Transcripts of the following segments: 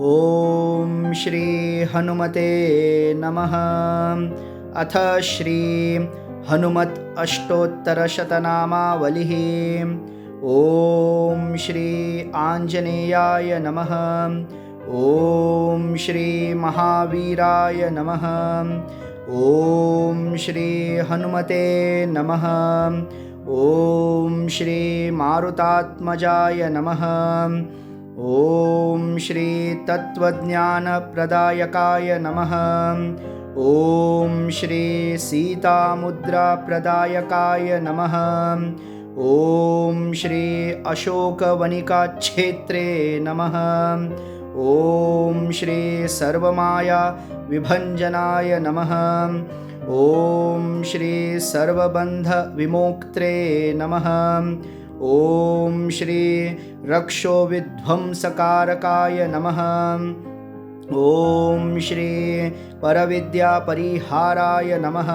ओम श्री हनुमते नमः। अथ श्री हनुमत अष्टोत्तरशतनामावलिः। ओम श्री आंजनेयाय नमः। ओम श्री महावीराय नमः। ओम श्री हनुमते नमः। ओम श्री मारुतात्मजाय नमः। ओम श्री तत्त्वज्ञानप्रदायकाय नमः। ओम श्री सीतामुद्राप्रदायकाय नमः। ओम श्री अशोकवनिकाक्षेत्रे नमः। ओम श्री सर्वमाया विभञ्जनाय नमः। ओम श्री सर्वबन्ध विमोक्त्रे नमः। ओम श्री रक्षोविध्वंसकारकाय नमः। ओम श्री परविद्यापरिहाराय नमः।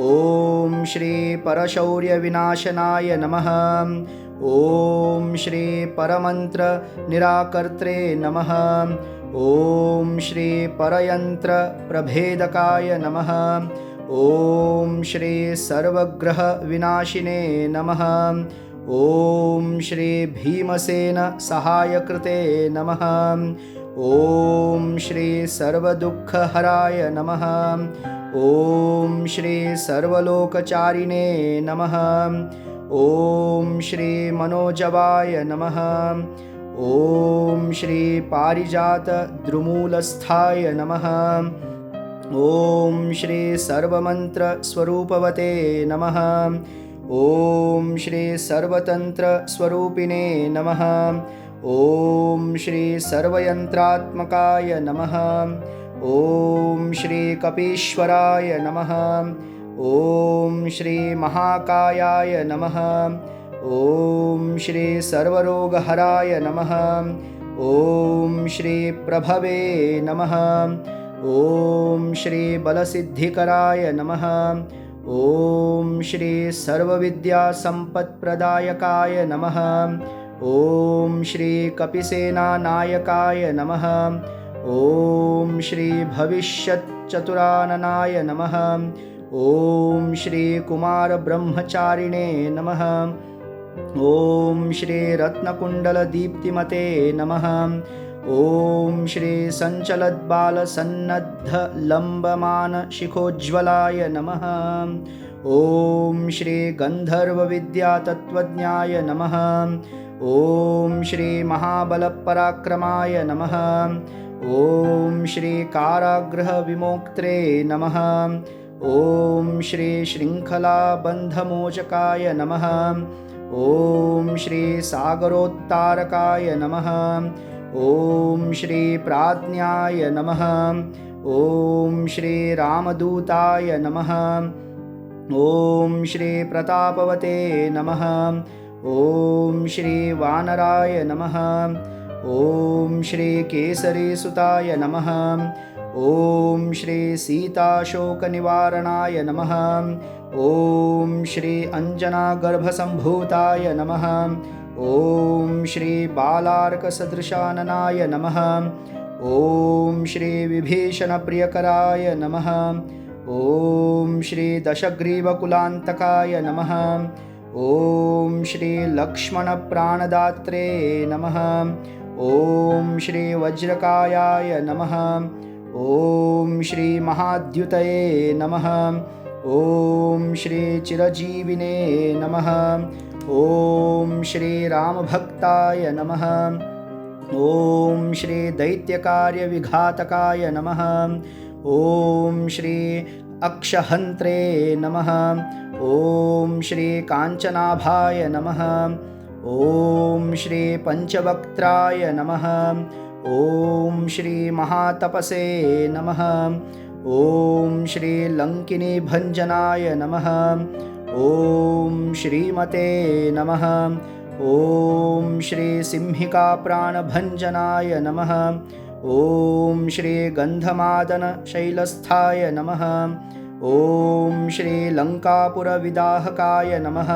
ओम श्री परशौर्यविनाशनाय नमः। ओम श्री परमंत्र निराकर्त्रे नमः। ओम श्री परयंत्र प्रभेदकाय नमः। ओम श्री सर्वग्रह विनाशिने नमः। ओम श्री भीमसेन सहायकृते नमः। ओम श्री सर्वदुःखहराय नमः। ओम श्री सर्वलोकचारिणे नमः। ओम श्री मनोजवाय नमः। ओम श्री पारिजात द्रुमूलस्थाय नमः। ओम श्री सर्वमंत्र स्वरूपवते नमः। ओम श्री सर्वतंत्र स्वरूपिणे नमः। ओम श्री सर्वयंत्रात्मकाय नमः। ओम श्री कपीश्वराय नमः। ओम श्री महाकायाय नमः। ओम श्री सर्वरोगहराय नमः। ओम श्री प्रभवे नमः। ओम श्री बलसिद्धिकराय नमः। ओम श्री सर्वविद्यासम्पत्प्रदायकाय नमः। ओम श्री कपिसेनानायकाय नमः। ओम श्री भविष्यच्चतुराननाय नमः। ओम श्री कुमारब्रह्मचारिणे नमः। ओम श्री रत्नकुण्डलदीप्तिमते नमः। ओम श्री सञ्चलद्बालसन्नद्धलम्बमानशिखोज्ज्वलाय नमः। ओम श्री गन्धर्वविद्यातत्त्वज्ञाय नमः। ओम श्री महाबलपराक्रमाय नमः। ओम श्री कारागृहविमोक्त्रे नमः। ओम श्री शृङ्खलाबन्धमोचकाय नमः। ओम श्री सागरोत्तारकाय नमः। ओम श्री प्राज्ञाय नमः। ओम श्री रामदूताय नमः। ओम श्री प्रतापवते नमः। ओम श्री वानराय नमः। ओम श्री केसरीसुताय नमः। ओम श्री सीताशोकनिवारणाय नमः। ओम श्री अंजनागर्भसम्भूताय नमः। ओम श्री बालार्कसदृशाननाय नमः। ओम श्री विभीषणप्रियकराय नमः। ओम श्री दशग्रीवकुलान्तकाय नमः। ओम श्री लक्ष्मणप्राणदात्रे नमः। ओम श्री वज्रकायाय नमः। ओम श्री महाद्युतये नमः। ओम श्री चिरजीविने नमः। ओम श्री रामभक्ताय नमः। ओम श्री दैत्यकार्यविघातकाय नमः। ओम श्री अक्षहन्त्रे नमः। ओम श्री काञ्चनाभाय नमः। ओम श्री पंचवक्त्राय नमः। ओम श्री महातपसे नमः। ओम श्री लंकिनीभञ्जनाय नमः। ओम श्रीमते नमः। ओम श्री सिंहिकाप्राणभञ्जनाय नमः। ओम श्री गन्धमादनशैलस्थाय नमः। ओम श्री लंकापुरविदाहकाय नमः।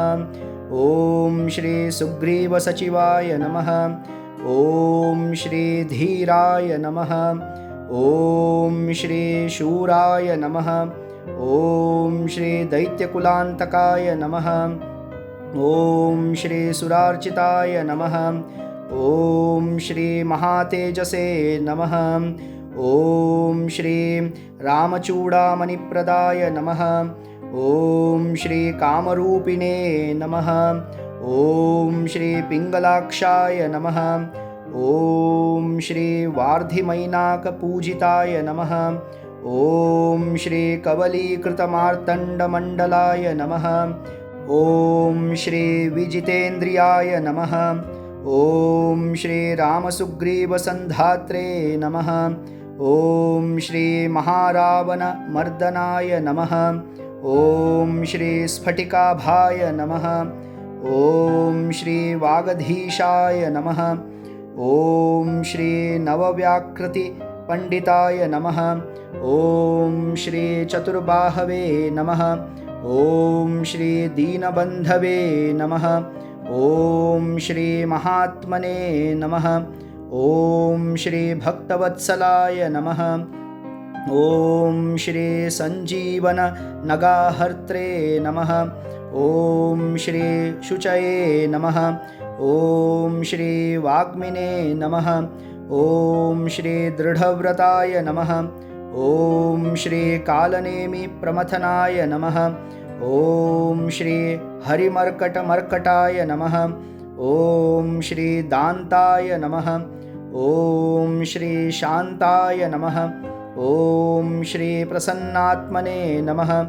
ओम श्री सुग्रीवसचिवाय नमः। ॐ श्री धीराय नमः। ॐ श्री शूराय नमः। ॐ श्री दैत्यकुलान्तकाय नमः। ॐ श्री सुरार्चिताय नमः। ॐ श्री महातेजसे नमः। ॐ श्री रामचूडामणिप्रदाय नमः। ॐ श्री कामरूपिणे नमः। ॐ श्री पिङ्गलाक्षाय नमः। ॐ श्री वार्धिमैनाकपूजिताय नमः। ॐ श्री कवलीकृतमार्तण्डमण्डलाय नमः। ॐ श्री विजितेन्द्रियाय नमः। ॐ श्री रामसुग्रीवसन्धात्रे नमः। ॐ श्री महारावणमर्दनाय नमः। ॐ श्री स्फटिकाभाय नमः। ॐ श्री वागधीशाय नमः। ॐ श्री नवव्याकृतिपण्डिताय नमः। ॐ श्री चतुर्बाहवे नमः। ॐ श्री दीनबन्धवे नमः। ॐ श्री महात्मने नमः। ॐ श्री भक्तवत्सलाय नमः। ॐ श्री सञ्जीवननगाहर्त्रे नमः। ॐ श्री शुचये नमः। ॐ श्री वाग्मिने नमः। ॐ श्री दृढव्रताय नमः। ॐ श्री कालनेमिप्रमथनाय नमः। ॐ श्री हरिमर्कटमर्कटाय नमः। ॐ श्री दान्ताय नमः। ॐ श्री शान्ताय नमः। ॐ श्री प्रसन्नात्मने नमः।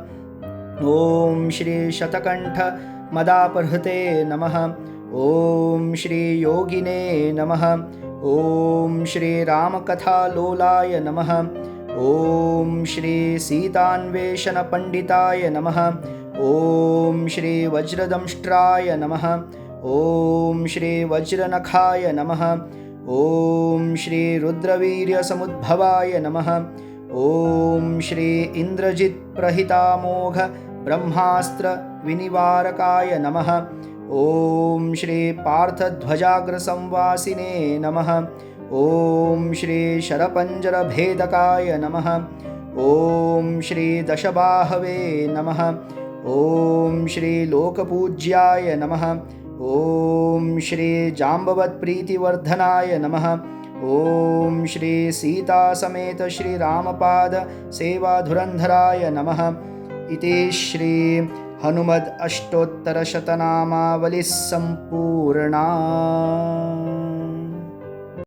ॐ श्री शतकण्ठमदापहृते नमः। ॐ श्री योगिने नमः। ॐ श्री रामकथालोलाय नमः। ॐ श्री सीतान्वेषणपण्डिताय नमः। ॐ श्री वज्रदंष्ट्राय नमः। ॐ श्री वज्रनखाय नमः। ॐ श्री रुद्रवीर्यसमुद्भवाय नमः। ॐ श्री इन्द्रजित्प्रहितामोघ ब्रह्मास्त्रविनिवारकाय नमः। ॐ श्री पार्थध्वजाग्रसंवासिने नमः। ॐ श्री शरपञ्जरभेदकाय नमः। ॐ श्री दशबाहवे नमः। ॐ श्री लोकपूज्याय नमः। ॐ श्री जाम्बवत्प्रीतिवर्धनाय नमः। ॐ श्री सीतासमेत श्रीरामपाद सेवाधुरन्धराय नमः। इति श्री हनुमद् अष्टोत्तरशतनामावलिः सम्पूर्णा।